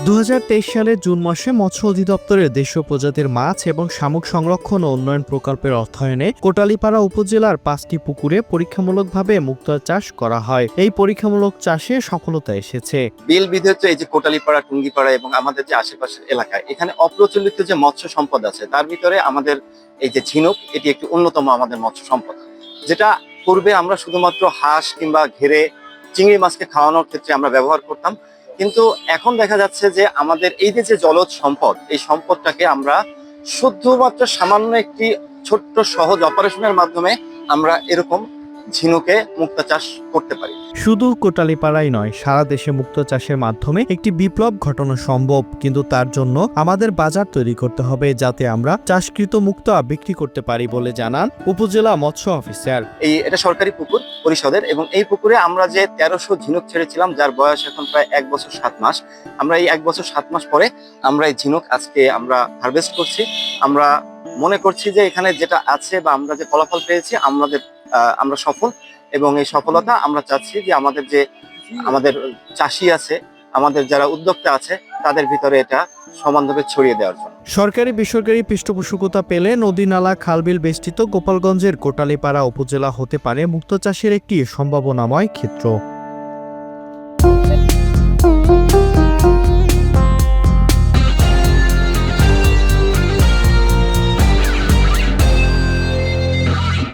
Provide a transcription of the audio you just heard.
2023 সালের জুন মাসে মৎস্য অধিদপ্তরের দেশীয় প্রজাতির মাছ এবং শামুক সংরক্ষণ ও উন্নয়ন প্রকল্পের অর্থায়নে কোটালীপাড়া উপজেলার 5টি পুকুরে পরীক্ষামূলকভাবে মুক্তা চাষ করা হয়। এই পরীক্ষামূলক চাষে সফলতা এসেছে। বিল বিধেয়িত এই যে কোটালীপাড়া, টুঙ্গিপাড়া এবং আমাদের যে আশেপাশের এলাকায় এখানে অপ্রচলিত যে মৎস্য সম্পদ আছে তার ভিতরে আমাদের এই যে ঝিনুক এটি একটি অন্যতম আমাদের মৎস্য সম্পদ, যেটা পূর্বে আমরা শুধুমাত্র হাঁস কিংবা ঘেরে চিংড়ি মাছকে খাওয়ানোর ক্ষেত্রে আমরা ব্যবহার করতাম। কিন্তু এখন দেখা যাচ্ছে যে আমাদের এই যে জলজ সম্পদ, এই সম্পদটাকে আমরা শুধুমাত্র সামান্য একটি ছোট্ট সহজ অপারেশনের মাধ্যমে আমরা এরকম ঝিনুকে মুক্তা চাষ করতে পারি। শুধু কোটালীপাড়াই নয়, সারা দেশে মুক্ত চাষের মাধ্যমে একটি বিপ্লব ঘটানো সম্ভব, কিন্তু তার জন্য আমাদের বাজার তৈরি করতে হবে যাতে আমরা চাষকৃত মুক্তা বিক্রি করতে পারি বলে জানান উপজেলা মৎস্য অফিসার। এটা সরকারি পুকুর পরিষদের এবং এই পুকুরে আমরা যে 1300 ঝিনুক ছেড়েছিলাম, যার বয়স এখন প্রায় 1 বছর 7 মাস। আমরা এই 1 বছর 7 মাস পরে আমরা এই ঝিনুক আজকে আমরা হারভেস্ট করছি। আমরা মনে করছি যে এখানে যেটা আছে বা আমরা যে ফলাফল পেয়েছি আমরা সফল, এবং এই সফলতা আমরা চাচ্ছি যে আমাদের চাষি আছে, আমাদের যারা উদ্যোক্তা আছে তাদের ভিতরে এটা সমানভাবে ছড়িয়ে দেওয়ার জন্য। সরকারি বেসরকারি পৃষ্ঠপোষকতা পেলে নদী নালা খালবিল বেষ্টিত গোপালগঞ্জের কোটালীপাড়া উপজেলা হতে পারে মুক্ত চাষের একটি সম্ভাবনাময় ক্ষেত্র।